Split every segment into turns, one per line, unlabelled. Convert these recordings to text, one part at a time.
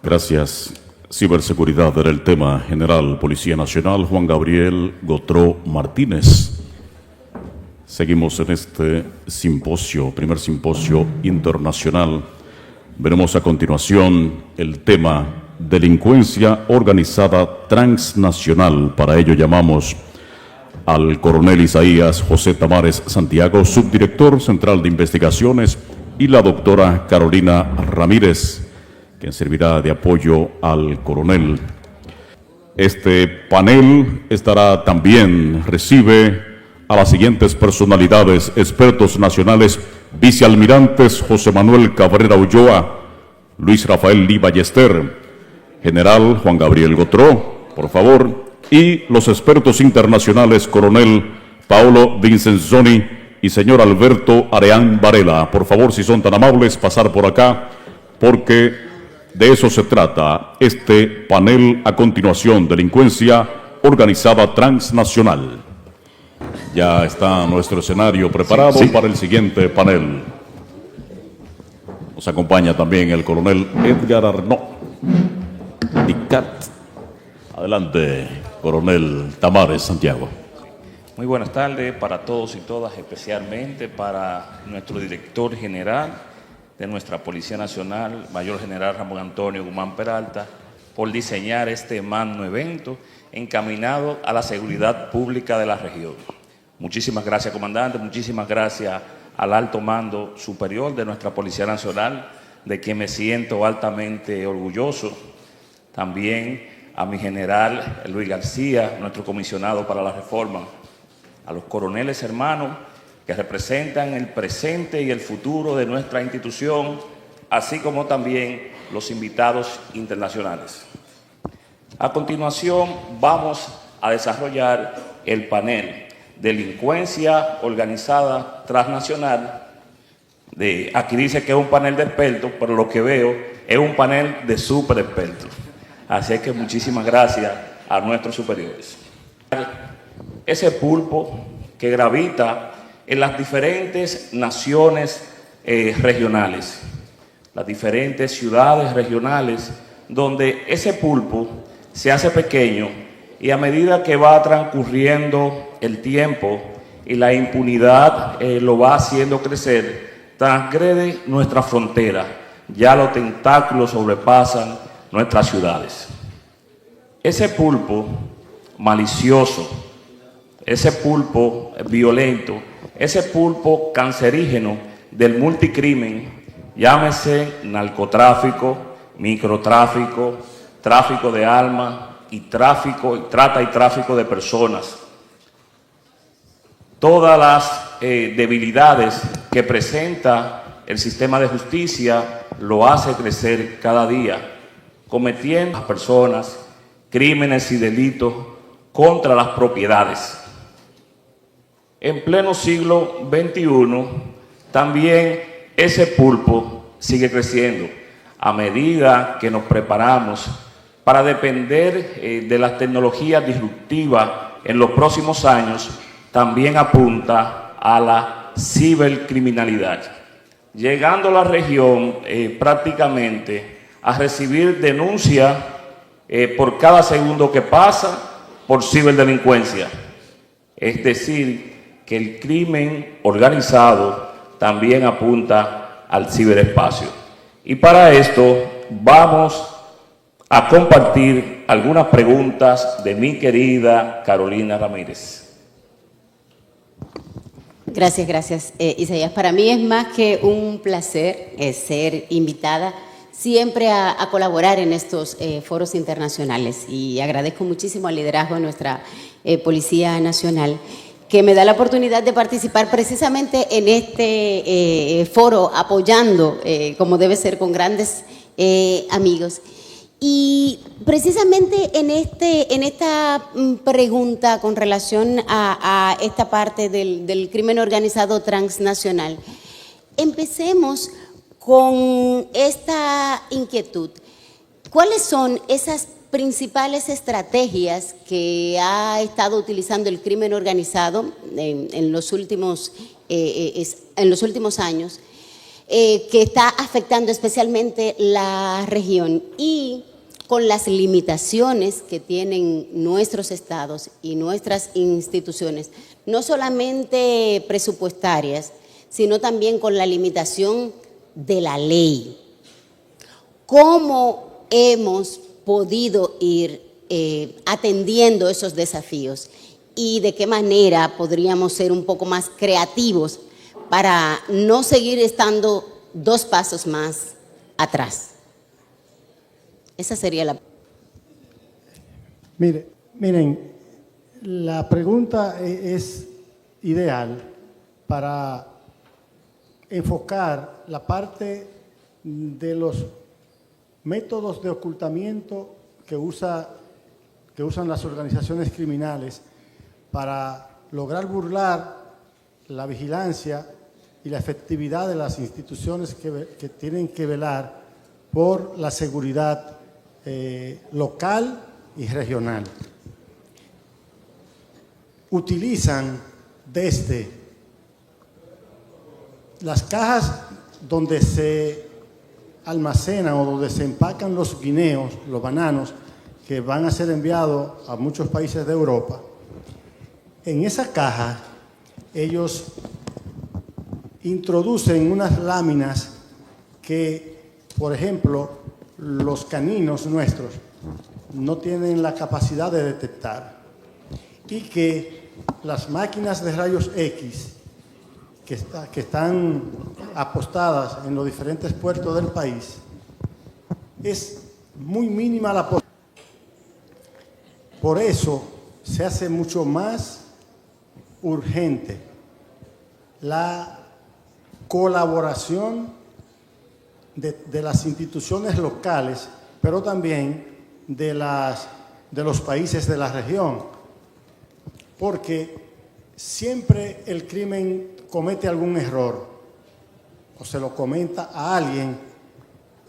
Gracias. Ciberseguridad era el tema. General Policía Nacional Juan Gabriel Gotró Martínez. Seguimos en este simposio, primer simposio internacional. Veremos a continuación el tema delincuencia organizada transnacional. Para ello llamamos al coronel Isaías José Tamares Santiago, subdirector central de investigaciones, y la doctora Carolina Ramírez, quien servirá de apoyo al coronel. Este panel recibe a las siguientes personalidades: expertos nacionales, vicealmirantes José Manuel Cabrera Ulloa, Luis Rafael Lee Ballester, general Juan Gabriel Gotró, por favor, y los expertos internacionales, coronel Paolo Vincenzoni y señor Alberto Areán Varela. Por favor, si son tan amables, pasar por acá, porque de eso se trata este panel a continuación: delincuencia organizada transnacional. Ya está nuestro escenario preparado para el siguiente panel. Nos acompaña también el coronel Edgar Arnaud Dicat. Adelante, coronel Tamares Santiago.
Muy buenas tardes para todos y todas, especialmente para nuestro director general de nuestra Policía Nacional, Mayor General Ramón Antonio Guzmán Peralta, por diseñar este magno evento encaminado a la seguridad pública de la región. Muchísimas gracias, comandante, muchísimas gracias al alto mando superior de nuestra Policía Nacional, de quien me siento altamente orgulloso. También a mi general Luis García, nuestro comisionado para la reforma, a los coroneles hermanos que representan el presente y el futuro de nuestra institución, así como también los invitados internacionales. A continuación vamos a desarrollar el panel Delincuencia Organizada Transnacional. Aquí dice que es un panel de expertos, pero lo que veo es un panel de super expertos. Así que muchísimas gracias a nuestros superiores. Ese pulpo que gravita en las diferentes naciones regionales, las diferentes ciudades regionales, donde ese pulpo se hace pequeño y a medida que va transcurriendo el tiempo y la impunidad lo va haciendo crecer, transgrede nuestra frontera. Ya los tentáculos sobrepasan nuestras ciudades. Ese pulpo malicioso, ese pulpo violento, ese pulpo cancerígeno del multicrimen, llámese narcotráfico, microtráfico, tráfico de armas y trata y tráfico de personas. Todas las debilidades que presenta el sistema de justicia lo hace crecer cada día, cometiendo a las personas crímenes y delitos contra las propiedades. En pleno siglo XXI, también ese pulpo sigue creciendo a medida que nos preparamos para depender de las tecnologías disruptivas en los próximos años. También apunta a la cibercriminalidad, llegando a la región prácticamente a recibir denuncias por cada segundo que pasa por ciberdelincuencia. Es decir, que el crimen organizado también apunta al ciberespacio. Y para esto vamos a compartir algunas preguntas de mi querida Carolina Ramírez.
Gracias, Isaías. Para mí es más que un placer ser invitada siempre a colaborar en estos foros internacionales, y agradezco muchísimo al liderazgo de nuestra Policía Nacional, que me da la oportunidad de participar precisamente en este foro, apoyando, como debe ser, con grandes amigos. Y precisamente en esta pregunta con relación a esta parte del crimen organizado transnacional, empecemos con esta inquietud. ¿Cuáles son esas principales estrategias que ha estado utilizando el crimen organizado en los últimos años que está afectando especialmente la región y con las limitaciones que tienen nuestros estados y nuestras instituciones, no solamente presupuestarias, sino también con la limitación de la ley. ¿Cómo hemos podido ir atendiendo esos desafíos? ¿Y de qué manera podríamos ser un poco más creativos para no seguir estando 2 pasos más atrás? Esa sería la...
Miren, la pregunta es ideal para enfocar la parte de los métodos de ocultamiento que usan las organizaciones criminales para lograr burlar la vigilancia y la efectividad de las instituciones que tienen que velar por la seguridad local y regional. Utilizan desde las cajas donde se almacenan o donde se empacan los guineos, los bananos, que van a ser enviados a muchos países de Europa. En esa caja ellos introducen unas láminas que, por ejemplo, los caninos nuestros no tienen la capacidad de detectar, y que las máquinas de rayos X que están apostadas en los diferentes puertos del país, es muy mínima la posibilidad. Por eso se hace mucho más urgente la colaboración de las instituciones locales, pero también de los países de la región, porque siempre el crimen comete algún error o se lo comenta a alguien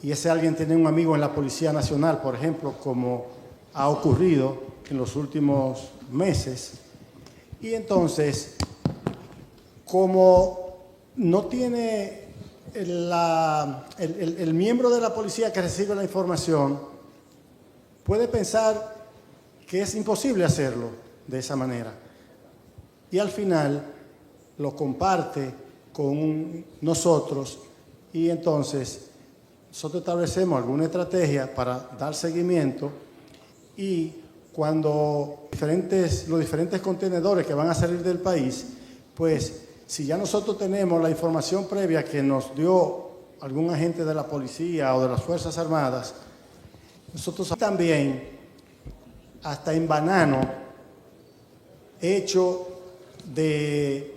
y ese alguien tiene un amigo en la Policía Nacional, por ejemplo, como ha ocurrido en los últimos meses. Y entonces, como no tiene el miembro de la policía que recibe la información, puede pensar que es imposible hacerlo de esa manera. Y al final lo comparte con nosotros y entonces nosotros establecemos alguna estrategia para dar seguimiento, y cuando los diferentes contenedores que van a salir del país, pues si ya nosotros tenemos la información previa que nos dio algún agente de la policía o de las Fuerzas Armadas, nosotros también, hasta en banano hecho de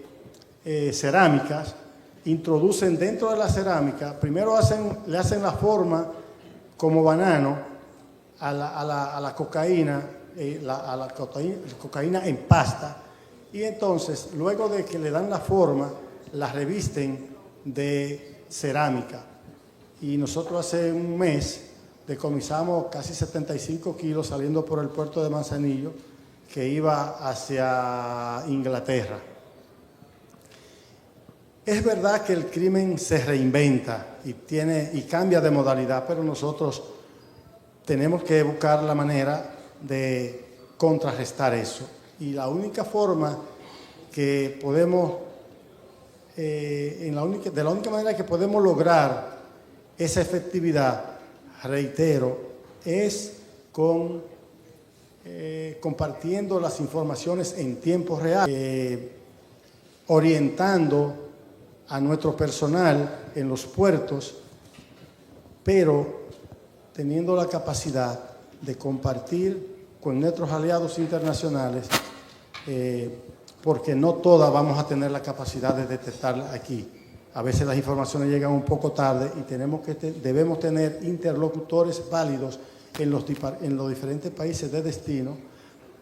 cerámicas, introducen dentro de la cerámica, primero le hacen la forma como banano a la cocaína, cocaína en pasta, y entonces luego de que le dan la forma, la revisten de cerámica. Y nosotros hace un mes decomisamos casi 75 kilos saliendo por el puerto de Manzanillo, que iba hacia Inglaterra. Es verdad que el crimen se reinventa y cambia de modalidad, pero nosotros tenemos que buscar la manera de contrarrestar eso. Y la única forma que podemos, de la única manera que podemos lograr esa efectividad, reitero, es compartiendo las informaciones en tiempo real, orientando a nuestro personal en los puertos, pero teniendo la capacidad de compartir con nuestros aliados internacionales, porque no todas vamos a tener la capacidad de detectarla aquí. A veces las informaciones llegan un poco tarde y debemos tener interlocutores válidos en los diferentes países de destino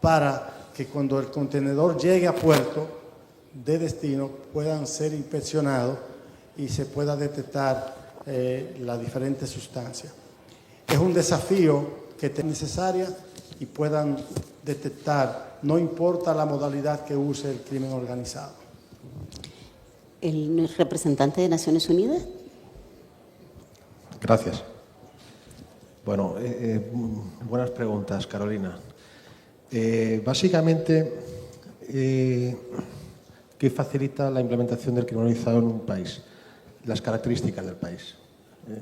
para que cuando el contenedor llegue a puerto de destino puedan ser inspeccionados y se pueda detectar las diferentes sustancias. Es un desafío que es necesaria y puedan detectar, no importa la modalidad que use el crimen organizado.
¿El representante de Naciones Unidas?
Gracias. Bueno, buenas preguntas, Carolina. Básicamente, ¿qué facilita la implementación del crimen organizado en un país? Las características del país.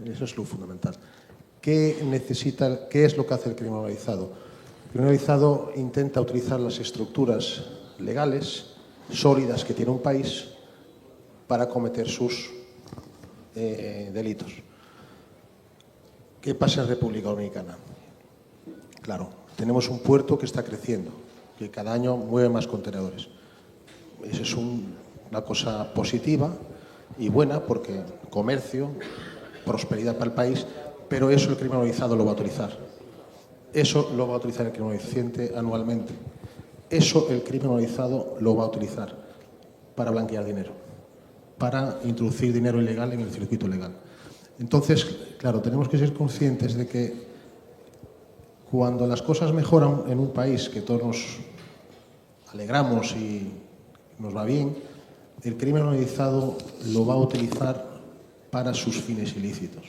Eso es lo fundamental. ¿Qué es lo que hace el crimen organizado? El crimen organizado intenta utilizar las estructuras legales sólidas que tiene un país para cometer sus delitos. ¿Qué pasa en República Dominicana? Claro, tenemos un puerto que está creciendo, que cada año mueve más contenedores. Eso es una cosa positiva y buena porque comercio, prosperidad para el país, pero eso el crimen organizado lo va a utilizar. Eso lo va a utilizar el crimen organizado anualmente. Eso el crimen organizado lo va a utilizar para blanquear dinero, para introducir dinero ilegal en el circuito legal. Entonces, claro, tenemos que ser conscientes de que cuando las cosas mejoran en un país, que todos nos alegramos y nos va bien, el crimen organizado lo va a utilizar para sus fines ilícitos.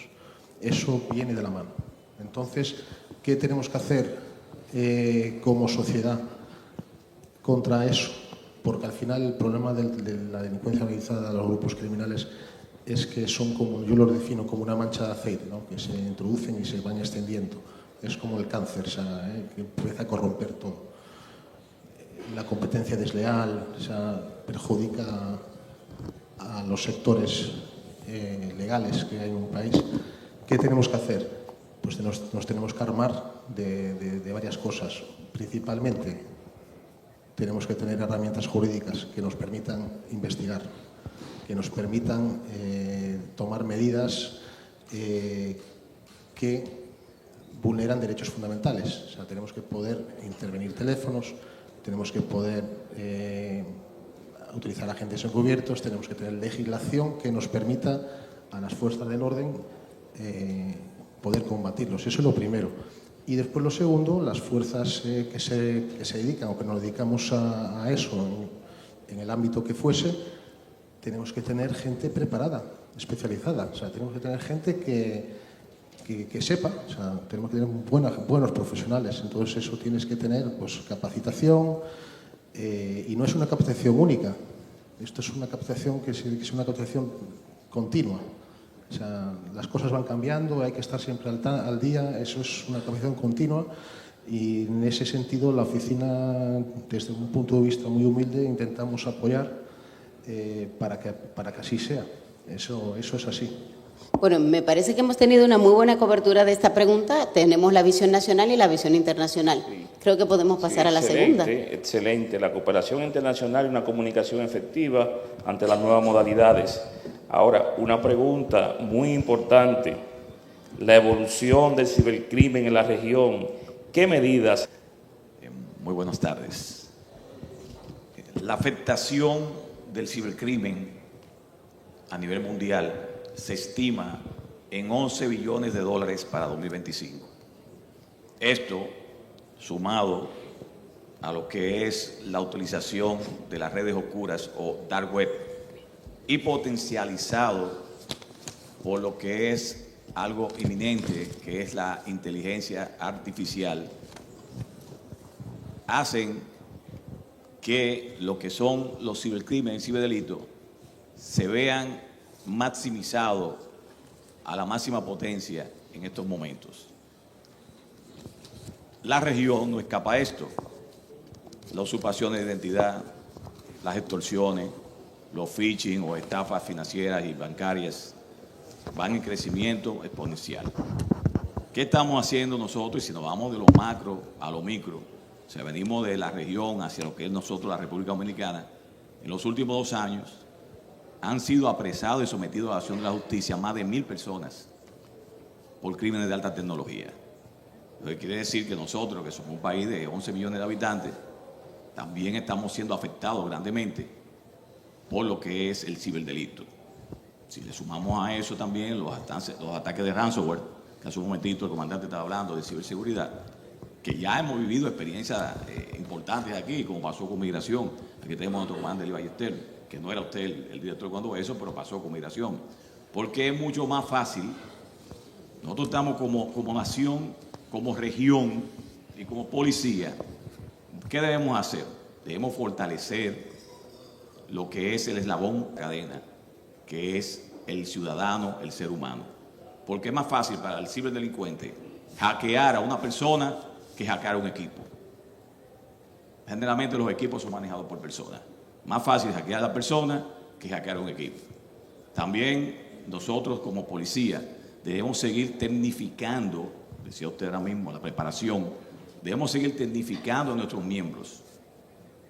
Eso viene de la mano. Entonces, ¿qué tenemos que hacer como sociedad contra eso? Porque al final el problema de la delincuencia organizada de los grupos criminales es que son como, yo los defino como una mancha de aceite, ¿no? Que se introducen y se van extendiendo. Es como el cáncer, o sea, que empieza a corromper todo. La competencia desleal, o sea, perjudica a los sectores legales que hay en un país. ¿Qué tenemos que hacer? Pues nos tenemos que armar de varias cosas. Principalmente, tenemos que tener herramientas jurídicas que nos permitan investigar, que nos permitan tomar medidas que vulneran derechos fundamentales. O sea, tenemos que poder intervenir teléfonos, tenemos que poder utilizar agentes encubiertos, tenemos que tener legislación que nos permita a las fuerzas del orden poder combatirlos. Eso es lo primero. Y después lo segundo, las fuerzas que se dedican o que nos dedicamos a eso en el ámbito que fuese, tenemos que tener gente preparada, especializada. O sea, tenemos que tener gente que sepa, o sea, tenemos que tener buenos profesionales. Entonces eso tienes que tener pues capacitación y no es una capacitación única. Esto es una capacitación que es una capacitación continua. O sea, las cosas van cambiando, hay que estar siempre al día, eso es una capacitación continua y en ese sentido la oficina, desde un punto de vista muy humilde, intentamos apoyar para que así sea. Eso es así.
Bueno, me parece que hemos tenido una muy buena cobertura de esta pregunta. Tenemos la visión nacional y la visión internacional. Sí. Creo que podemos pasar a la segunda.
Excelente. La cooperación internacional y una comunicación efectiva ante las nuevas modalidades. Ahora, una pregunta muy importante. La evolución del cibercrimen en la región. ¿Qué medidas?
Muy buenas tardes. La afectación del cibercrimen a nivel mundial se estima en 11 billones de dólares para 2025. Esto, sumado a lo que es la utilización de las redes oscuras o dark web y potencializado por lo que es algo inminente, que es la inteligencia artificial, hacen que lo que son los cibercrímenes y ciberdelitos se vean maximizados a la máxima potencia en estos momentos. La región no escapa a esto. Las usurpaciones de identidad, las extorsiones, los phishing o estafas financieras y bancarias van en crecimiento exponencial. ¿Qué estamos haciendo nosotros? Y si nos vamos de lo macro a lo micro, o sea, venimos de la región hacia lo que es nosotros, la República Dominicana, en los últimos 2 años han sido apresados y sometidos a la acción de la justicia más de 1.000 personas por crímenes de alta tecnología. Lo que quiere decir que nosotros, que somos un país de 11 millones de habitantes, también estamos siendo afectados grandemente por lo que es el ciberdelito. Si le sumamos a eso también los ataques de ransomware, que hace un momentito el comandante estaba hablando de ciberseguridad, que ya hemos vivido experiencias importantes aquí, como pasó con migración. Aquí tenemos a nuestro comandante Lee Ballester, que no era usted el director cuando eso, pero pasó con migración. Porque es mucho más fácil Nosotros estamos como nación, como región y como policía. ¿Qué debemos hacer? Debemos fortalecer lo que es el eslabón cadena, que es el ciudadano, el ser humano. Porque es más fácil para el ciberdelincuente hackear a una persona que hackear a un equipo. Generalmente los equipos son manejados por personas. Más fácil hackear a la persona que hackear a un equipo. También nosotros como policía debemos seguir tecnificando, decía usted ahora mismo, la preparación, debemos seguir tecnificando a nuestros miembros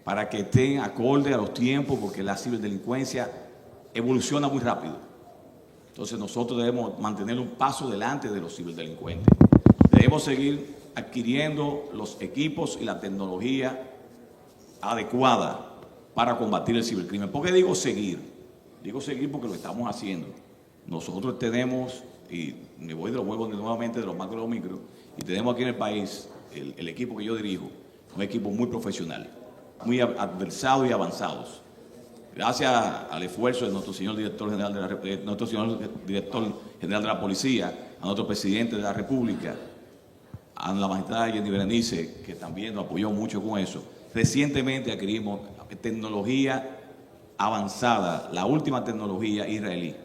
para que estén acorde a los tiempos, porque la ciberdelincuencia evoluciona muy rápido. Entonces nosotros debemos mantener un paso delante de los ciberdelincuentes. Debemos seguir adquiriendo los equipos y la tecnología adecuada para combatir el cibercrimen. ¿Por qué digo seguir? Digo seguir porque lo estamos haciendo. Nosotros tenemos, y me voy de los huevos nuevamente de los macro y los micro, y tenemos aquí en el país el equipo que yo dirijo, un equipo muy profesional, muy adversados y avanzados. Gracias al esfuerzo de nuestro señor director general de la Policía, a nuestro presidente de la República, a la magistrada Jenny Berenice, que también nos apoyó mucho con eso. Recientemente adquirimos tecnología avanzada, la última tecnología israelí,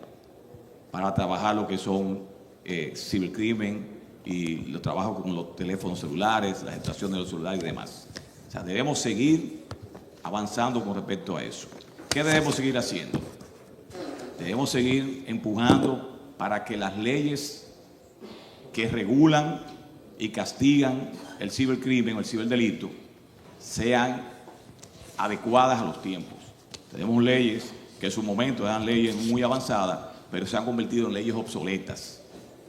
para trabajar lo que son cibercrimen y los trabajos con los teléfonos celulares, la gestación de los celulares y demás. O sea, debemos seguir avanzando con respecto a eso. ¿Qué debemos seguir haciendo? Debemos seguir empujando para que las leyes que regulan y castigan el cibercrimen o el ciberdelito sean adecuadas a los tiempos. Tenemos leyes que en su momento eran leyes muy avanzadas, pero se han convertido en leyes obsoletas.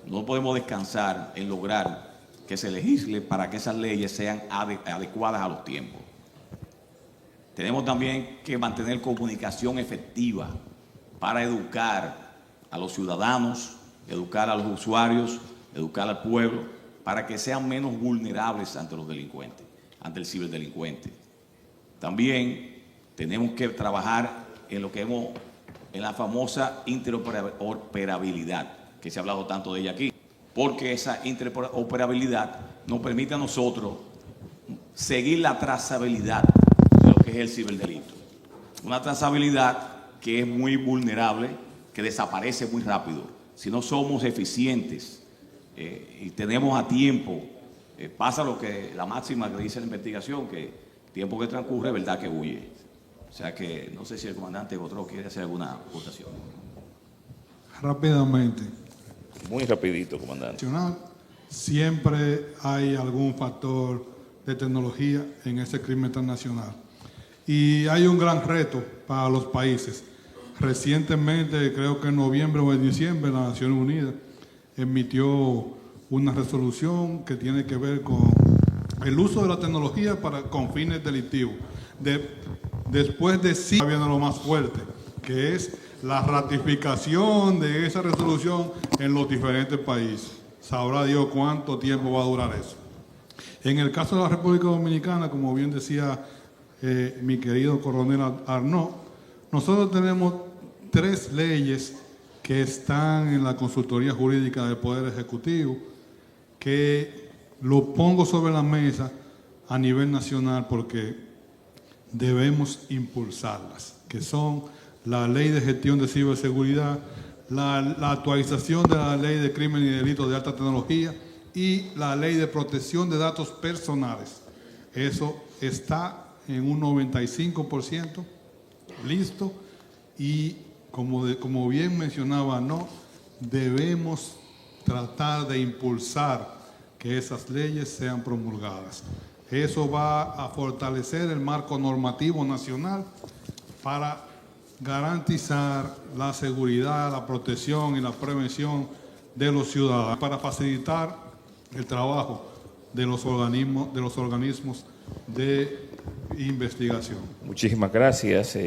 No podemos descansar en lograr que se legisle para que esas leyes sean adecuadas a los tiempos. Tenemos también que mantener comunicación efectiva para educar a los ciudadanos, educar a los usuarios, educar al pueblo, para que sean menos vulnerables ante los delincuentes, ante el ciberdelincuente. También tenemos que trabajar en lo que en la famosa interoperabilidad, que se ha hablado tanto de ella aquí, porque esa interoperabilidad nos permite a nosotros seguir la trazabilidad de lo que es el ciberdelito. Una trazabilidad que es muy vulnerable, que desaparece muy rápido. Si no somos eficientes y tenemos a tiempo, pasa lo que la máxima que dice la investigación, que tiempo que transcurre, verdad que huye. O sea que no sé si el comandante Gotró quiere hacer alguna aportación.
Rápidamente.
Muy rapidito, comandante.
Siempre hay algún factor de tecnología en ese crimen transnacional. Y hay un gran reto para los países. Recientemente, creo que en noviembre o en diciembre, la Naciones Unidas emitió una resolución que tiene que ver con el uso de la tecnología con fines delictivos. Después de sí, viene lo más fuerte, que es la ratificación de esa resolución en los diferentes países. Sabrá Dios cuánto tiempo va a durar eso. En el caso de la República Dominicana, como bien decía mi querido coronel Arnaud, nosotros tenemos 3 leyes que están en la consultoría jurídica del Poder Ejecutivo, que lo pongo sobre la mesa a nivel nacional porque debemos impulsarlas, que son la Ley de Gestión de Ciberseguridad, la actualización de la Ley de Crimen y Delitos de Alta Tecnología y la Ley de Protección de Datos Personales. Eso está en un 95% listo y como bien mencionaba, debemos tratar de impulsar que esas leyes sean promulgadas. Eso va a fortalecer el marco normativo nacional para garantizar la seguridad, la protección y la prevención de los ciudadanos, para facilitar el trabajo de los organismos de investigación.
Muchísimas gracias.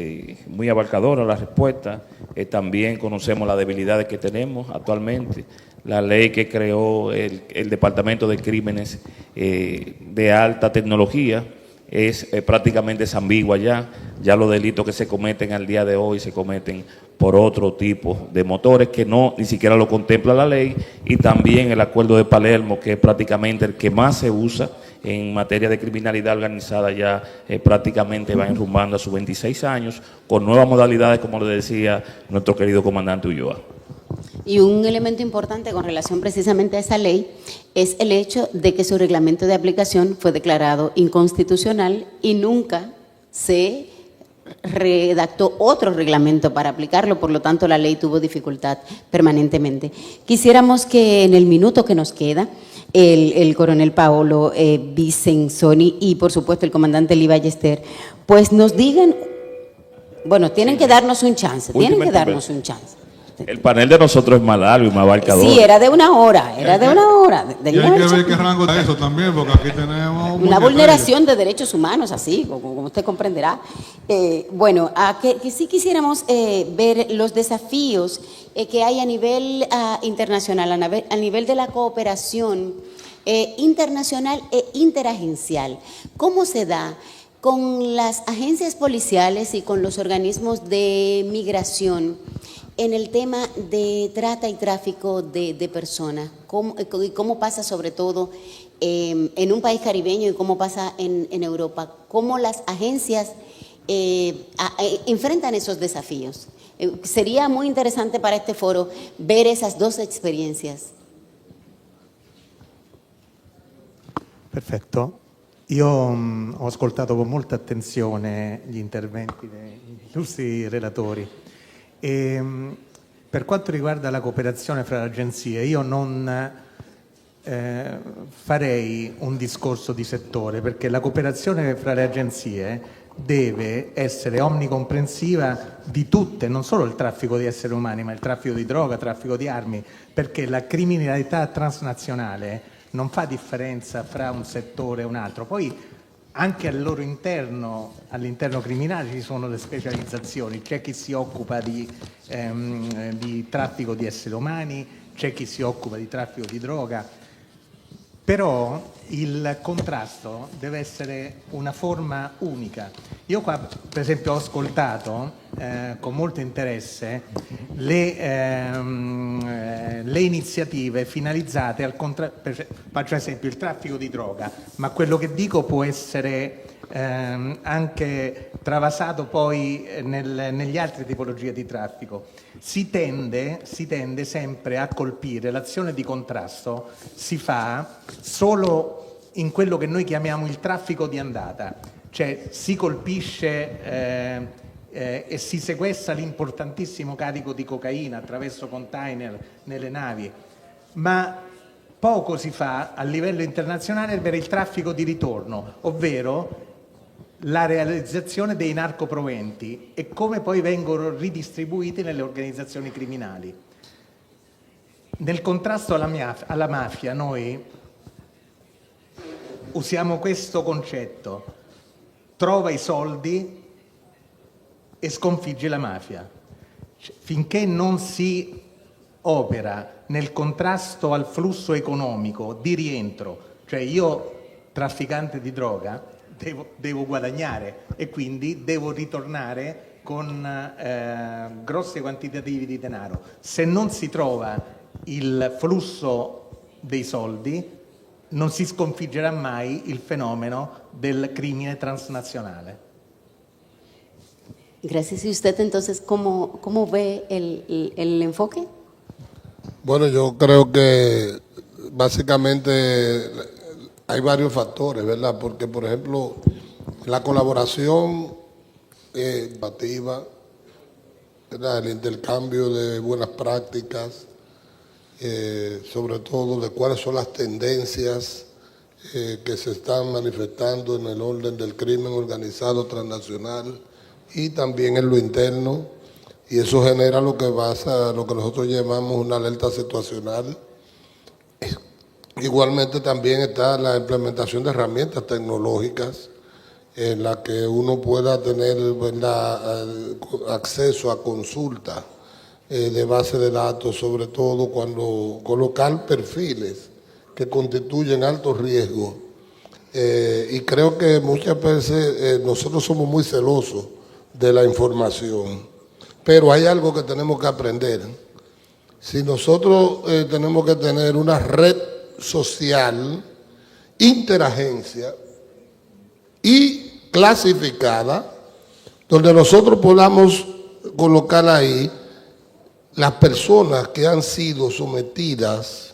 Muy abarcadora la respuesta. También conocemos las debilidades que tenemos actualmente. La ley que creó el Departamento de Crímenes de Alta Tecnología es prácticamente es ambigua ya. Ya los delitos que se cometen al día de hoy se cometen por otro tipo de motores que no ni siquiera lo contempla la ley, y también el Acuerdo de Palermo, que es prácticamente el que más se usa en materia de criminalidad organizada, ya prácticamente va enrumbando a sus 26 años con nuevas modalidades, como le decía nuestro querido comandante Ulloa.
Y un elemento importante con relación precisamente a esa ley es el hecho de que su reglamento de aplicación fue declarado inconstitucional y nunca se redactó otro reglamento para aplicarlo, por lo tanto la ley tuvo dificultad permanentemente. Quisiéramos que en el minuto que nos queda el coronel Paolo Vicenzoni y por supuesto el comandante Lee Ballester pues nos digan, bueno, tienen que darnos un chance,
El panel de nosotros es más largo y más abarcador.
Sí, era de una hora,
Y hay que ver qué rango da eso también, porque aquí tenemos
una vulneración de derechos humanos, así, como usted comprenderá. Bueno, que sí quisiéramos ver los desafíos que hay a nivel internacional, a nivel de la cooperación internacional e interagencial. ¿Cómo se da con las agencias policiales y con los organismos de migración en el tema de trata y tráfico de personas? ¿Cómo pasa sobre todo en un país caribeño y cómo pasa en Europa? ¿Cómo las agencias enfrentan esos desafíos? Sería muy interesante para este foro ver esas dos experiencias.
Perfetto. Io ho ascoltato con molta attenzione gli interventi degli illustri relatori. Per quanto riguarda la cooperazione fra le agenzie, io non farei un discorso di settore, perché la cooperazione fra le agenzie deve essere omnicomprensiva di tutte, non solo il traffico di esseri umani, ma il traffico di droga, il traffico di armi, perché la criminalità transnazionale non fa differenza fra un settore e un altro. Poi anche al loro interno, all'interno criminale, ci sono le specializzazioni. C'è chi si occupa di traffico di esseri umani, c'è chi si occupa di traffico di droga, però il contrasto deve essere una forma unica. Io qua, per esempio, ho ascoltato con molto interesse le iniziative finalizzate al faccio esempio il traffico di droga, ma quello che dico può essere anche travasato poi negli altri tipologie di traffico. Si tende sempre a colpire, l'azione di contrasto si fa solo in quello che noi chiamiamo il traffico di andata, cioè si colpisce e si sequestra l'importantissimo carico di cocaina attraverso container nelle navi, ma poco si fa a livello internazionale per il traffico di ritorno, ovvero la realizzazione dei narcoproventi e come poi vengono ridistribuiti nelle organizzazioni criminali. Nel contrasto alla mafia noi usiamo questo concetto: trova i soldi e sconfigge la mafia. Finché non si opera nel contrasto al flusso economico di rientro, cioè io trafficante di droga devo guadagnare e quindi devo ritornare con grossi quantitativi di denaro. Se non si trova il flusso dei soldi, non si sconfiggerà mai il fenomeno del crimine transnazionale.
Gracias. ¿Y usted entonces cómo ve el enfoque?
Bueno, yo creo que básicamente hay varios factores, ¿verdad? Porque, por ejemplo, la colaboración educativa, ¿verdad? El intercambio de buenas prácticas, sobre todo de cuáles son las tendencias que se están manifestando en el orden del crimen organizado transnacional y también en lo interno, y eso genera lo que nosotros llamamos una alerta situacional. Igualmente también está la implementación de herramientas tecnológicas en las que uno pueda tener, ¿verdad?, acceso a consultas de base de datos, sobre todo cuando colocar perfiles que constituyen alto riesgo Y creo que muchas veces nosotros somos muy celosos de la información, pero hay algo que tenemos que aprender. Si nosotros tenemos que tener una red social, interagencia y clasificada, donde nosotros podamos colocar ahí las personas que han sido sometidas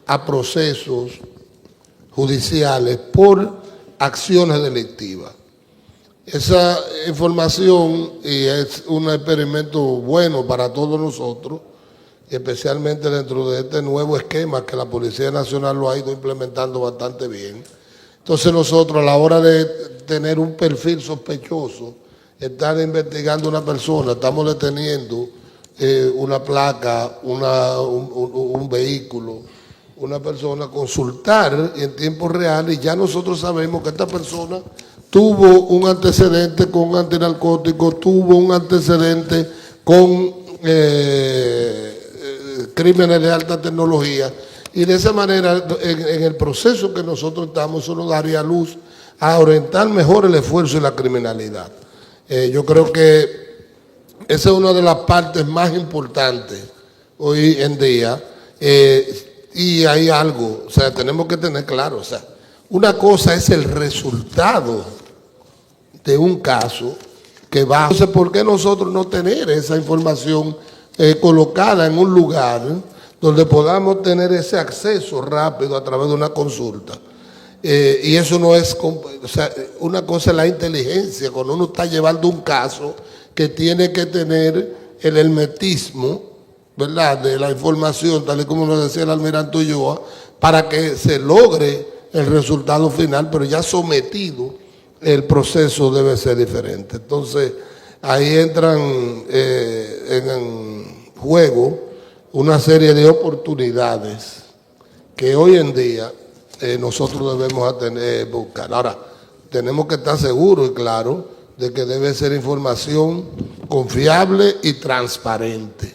a procesos judiciales por acciones delictivas. Esa información, y es un experimento bueno para todos nosotros, especialmente dentro de este nuevo esquema que la Policía Nacional lo ha ido implementando bastante bien. Entonces nosotros, a la hora de tener un perfil sospechoso, estar investigando a una persona, estamos deteniendo una placa, un vehículo, una persona, consultar en tiempo real, y ya nosotros sabemos que esta persona tuvo un antecedente con antinarcótico, tuvo un antecedente con crímenes de alta tecnología, y de esa manera en el proceso que nosotros estamos, eso nos daría luz a orientar mejor el esfuerzo y la criminalidad. Yo creo que esa es una de las partes más importantes hoy en día, y hay algo, o sea, tenemos que tener claro, o sea, una cosa es el resultado de un caso que va. Entonces, ¿por qué nosotros no tener esa información colocada en un lugar donde podamos tener ese acceso rápido a través de una consulta? Y eso no es, o sea, una cosa es la inteligencia, cuando uno está llevando un caso que tiene que tener el hermetismo, ¿verdad?, de la información, tal y como nos decía el almirante Ulloa, para que se logre el resultado final, pero ya sometido, el proceso debe ser diferente. Entonces, ahí entran en juego una serie de oportunidades que hoy en día nosotros debemos buscar. Ahora, tenemos que estar seguros y claros de que debe ser información confiable y transparente,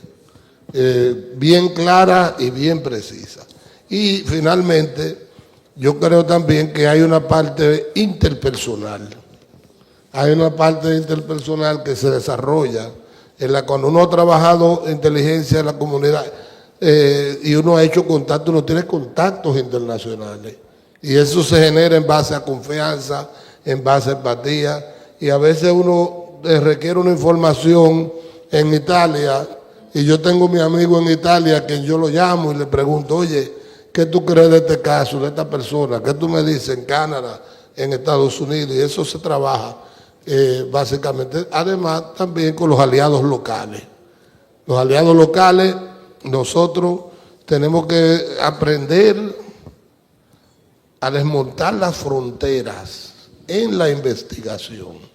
bien clara y bien precisa. Y finalmente, yo creo también que hay una parte interpersonal. Hay una parte interpersonal que se desarrolla en la cuando uno ha trabajado inteligencia en la comunidad y uno ha hecho contacto, uno tiene contactos internacionales. Y eso se genera en base a confianza, en base a empatía. Y a veces uno requiere una información en Italia, y yo tengo mi amigo en Italia que yo lo llamo y le pregunto, oye, ¿qué tú crees de este caso, de esta persona? ¿Qué tú me dices en Canadá, en Estados Unidos? Y eso se trabaja básicamente, además también con los aliados locales. Los aliados locales, nosotros tenemos que aprender a desmontar las fronteras en la investigación.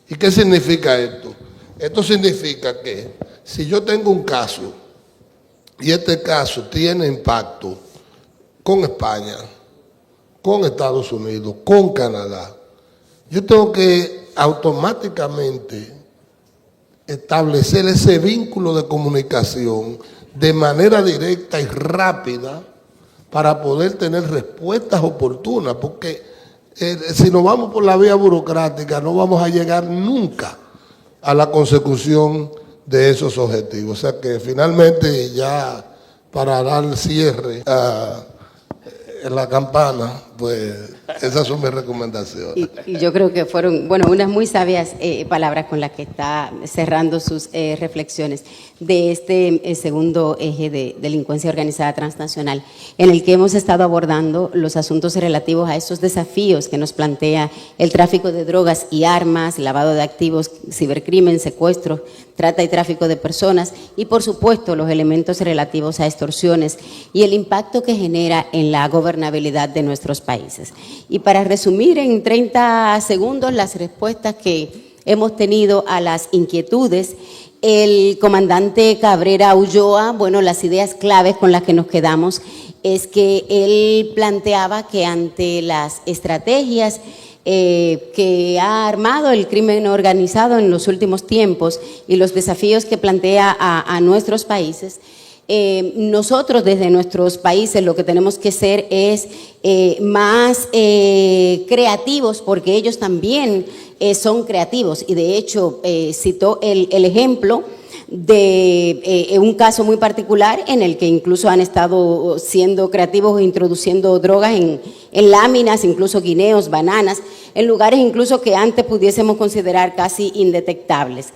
¿Y qué significa esto? Esto significa que si yo tengo un caso y este caso tiene impacto con España, con Estados Unidos, con Canadá, yo tengo que automáticamente establecer ese vínculo de comunicación de manera directa y rápida para poder tener respuestas oportunas, porque si nos vamos por la vía burocrática no vamos a llegar nunca a la consecución de esos objetivos. O sea que finalmente, ya para dar cierre a la campana, pues esas son mis recomendaciones.
Y yo creo que fueron, bueno, unas muy sabias palabras con las que está cerrando sus reflexiones de este segundo eje de delincuencia organizada transnacional, en el que hemos estado abordando los asuntos relativos a esos desafíos que nos plantea el tráfico de drogas y armas, lavado de activos, cibercrimen, secuestros, trata y tráfico de personas, y por supuesto los elementos relativos a extorsiones y el impacto que genera en la gobernabilidad de nuestros países. Y para resumir en 30 segundos las respuestas que hemos tenido a las inquietudes, el comandante Cabrera Ulloa, bueno, las ideas claves con las que nos quedamos es que él planteaba que ante las estrategias que ha armado el crimen organizado en los últimos tiempos y los desafíos que plantea a nuestros países, nosotros desde nuestros países lo que tenemos que ser es más creativos, porque ellos también son creativos. Y de hecho citó el ejemplo de un caso muy particular en el que incluso han estado siendo creativos, introduciendo drogas en láminas, incluso guineos, bananas, en lugares incluso que antes pudiésemos considerar casi indetectables.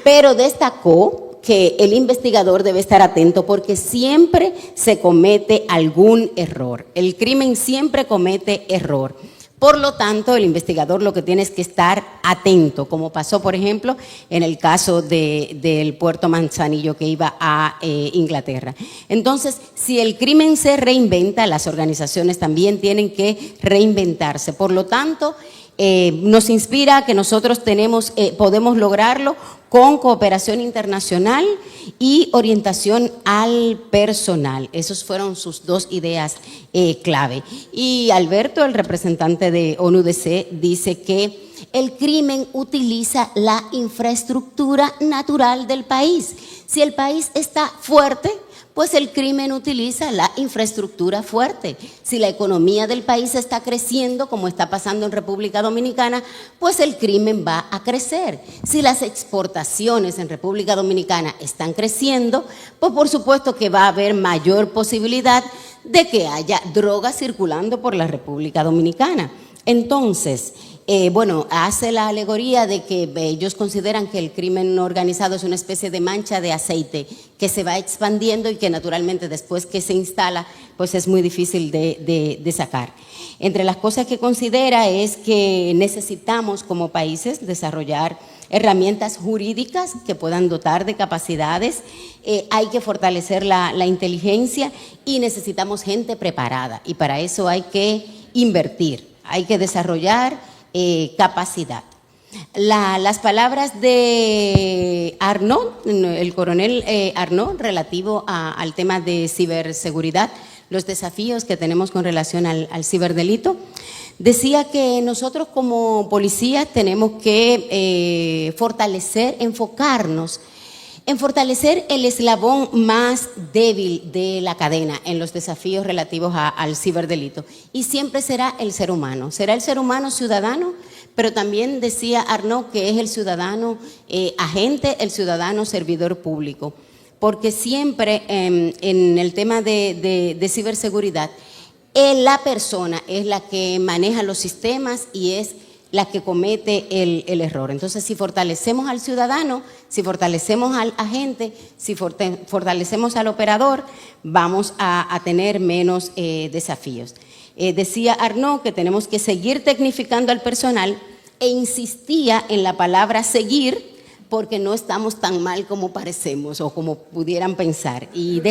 Pero destacó que el investigador debe estar atento porque siempre se comete algún error. El crimen siempre comete error. Por lo tanto, el investigador lo que tiene es que estar atento, como pasó, por ejemplo, en el caso del puerto Manzanillo que iba a Inglaterra. Entonces, si el crimen se reinventa, las organizaciones también tienen que reinventarse. Por lo tanto, nos inspira que nosotros podemos lograrlo con cooperación internacional y orientación al personal. Esas fueron sus dos ideas clave. Y Alberto, el representante de ONUDC, dice que el crimen utiliza la infraestructura natural del país. Si el país está fuerte, pues el crimen utiliza la infraestructura fuerte. Si la economía del país está creciendo, como está pasando en República Dominicana, pues el crimen va a crecer. Si las exportaciones en República Dominicana están creciendo, pues por supuesto que va a haber mayor posibilidad de que haya drogas circulando por la República Dominicana. Entonces, hace la alegoría de que ellos consideran que el crimen organizado es una especie de mancha de aceite que se va expandiendo y que naturalmente después que se instala, pues es muy difícil de sacar. Entre las cosas que considera es que necesitamos como países desarrollar herramientas jurídicas que puedan dotar de capacidades, hay que fortalecer la inteligencia y necesitamos gente preparada y para eso hay que invertir, hay que desarrollar capacidad. Las palabras de Arnaud, el coronel Arnaud, relativo al tema de ciberseguridad, los desafíos que tenemos con relación al ciberdelito, decía que nosotros como policías tenemos que enfocarnos en fortalecer el eslabón más débil de la cadena en los desafíos relativos al ciberdelito. Y siempre será el ser humano ciudadano, pero también decía Arnaud que es el ciudadano agente, el ciudadano servidor público. Porque siempre en el tema de ciberseguridad, la persona es la que maneja los sistemas y es la que comete el error. Entonces, si fortalecemos al ciudadano, si fortalecemos al agente, si fortalecemos al operador, vamos a tener menos desafíos. Decía Arnaud que tenemos que seguir tecnificando al personal e insistía en la palabra seguir porque no estamos tan mal como parecemos o como pudieran pensar. Y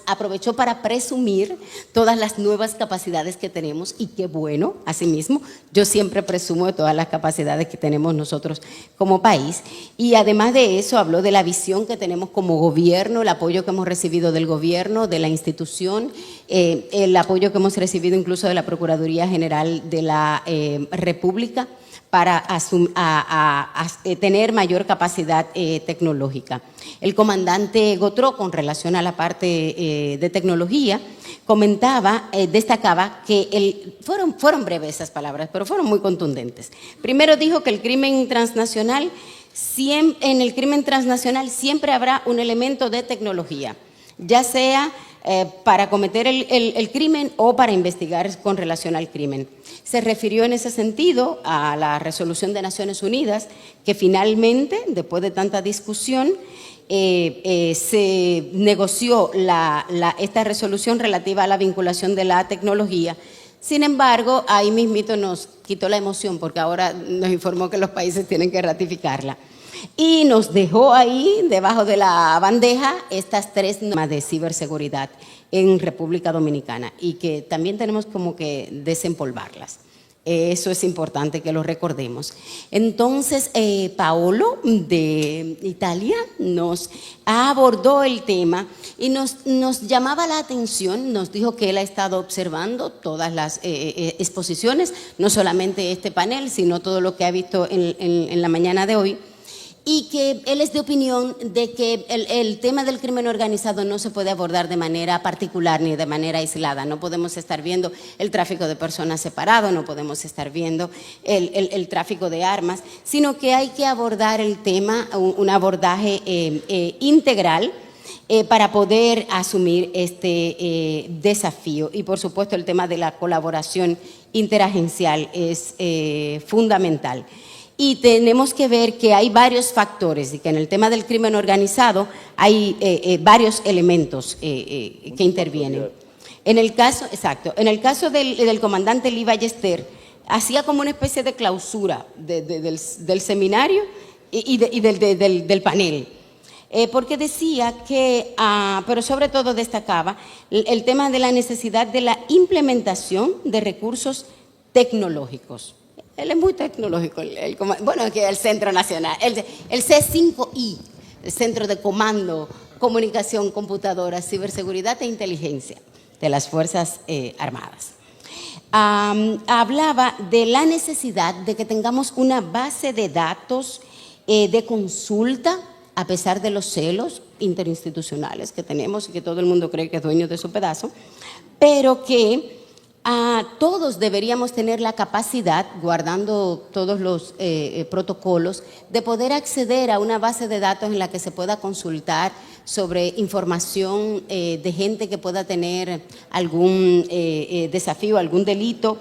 aprovechó para presumir todas las nuevas capacidades que tenemos y qué bueno, asimismo, yo siempre presumo de todas las capacidades que tenemos nosotros como país. Y además de eso habló de la visión que tenemos como gobierno, el apoyo que hemos recibido del gobierno, de la institución, el apoyo que hemos recibido incluso de la Procuraduría General de la República, para tener mayor capacidad tecnológica. El comandante Gautreau, con relación a la parte de tecnología, destacaba que fueron breves esas palabras, pero fueron muy contundentes. Primero dijo que en el crimen transnacional siempre habrá un elemento de tecnología, ya sea para cometer el crimen o para investigar con relación al crimen. Se refirió en ese sentido a la resolución de Naciones Unidas, que finalmente, después de tanta discusión, se negoció esta resolución relativa a la vinculación de la tecnología. Sin embargo, ahí mismito nos quitó la emoción porque ahora nos informó que los países tienen que ratificarla. Y nos dejó ahí, debajo de la bandeja, estas 3 normas de ciberseguridad en República Dominicana y que también tenemos como que desempolvarlas. Eso es importante que lo recordemos. Entonces, Paolo de Italia nos abordó el tema y nos llamaba la atención, nos dijo que él ha estado observando todas las exposiciones, no solamente este panel, sino todo lo que ha visto en la mañana de hoy. y que él es de opinión de que el tema del crimen organizado no se puede abordar de manera particular ni de manera aislada. No podemos estar viendo el tráfico de personas separado, no podemos estar viendo el tráfico de armas, sino que hay que abordar el tema, un abordaje integral para poder asumir este desafío. Y por supuesto el tema de la colaboración interagencial es fundamental. Y tenemos que ver que hay varios factores y que en el tema del crimen organizado hay varios elementos que intervienen. En el caso, exacto, en el caso del comandante Lee Ballester, hacía como una especie de clausura del seminario y del panel. Porque decía que, pero sobre todo destacaba el tema de la necesidad de la implementación de recursos tecnológicos. Él es muy tecnológico, bueno, que el Centro Nacional, el C5I, el Centro de Comando, Comunicación, Computadora, Ciberseguridad e Inteligencia de las Fuerzas Armadas. Hablaba de la necesidad de que tengamos una base de datos de consulta, a pesar de los celos interinstitucionales que tenemos y que todo el mundo cree que es dueño de su pedazo, pero que todos deberíamos tener la capacidad, guardando todos los protocolos, de poder acceder a una base de datos en la que se pueda consultar sobre información de gente que pueda tener algún desafío, algún delito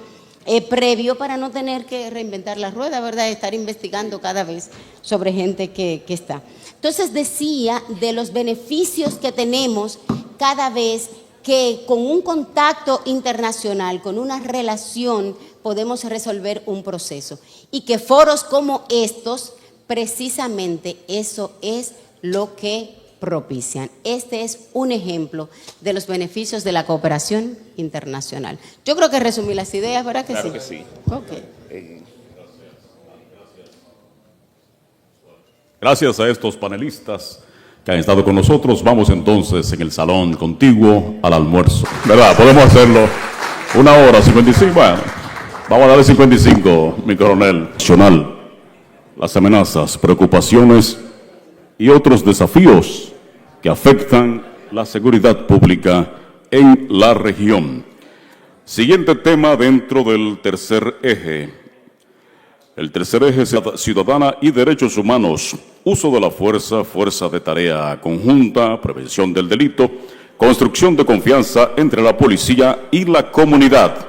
previo, para no tener que reinventar la rueda, ¿verdad? Estar investigando cada vez sobre gente que está. Entonces decía de los beneficios que tenemos cada vez que con un contacto internacional, con una relación, podemos resolver un proceso. Y que foros como estos, precisamente eso es lo que propician. Este es un ejemplo de los beneficios de la cooperación internacional. Yo creo que resumí las ideas, ¿verdad que sí?
Claro que sí.
Okay.
Gracias a estos panelistas que han estado con nosotros, vamos entonces en el salón contiguo al almuerzo. ¿Verdad? Podemos hacerlo 1 hora, 55. Bueno, vamos a darle 55, mi coronel. Nacional, las amenazas, preocupaciones y otros desafíos que afectan la seguridad pública en la región. Siguiente tema dentro del tercer eje. El tercer eje, ciudadana y derechos humanos, uso de la fuerza, fuerza de tarea conjunta, prevención del delito, construcción de confianza entre la policía y la comunidad.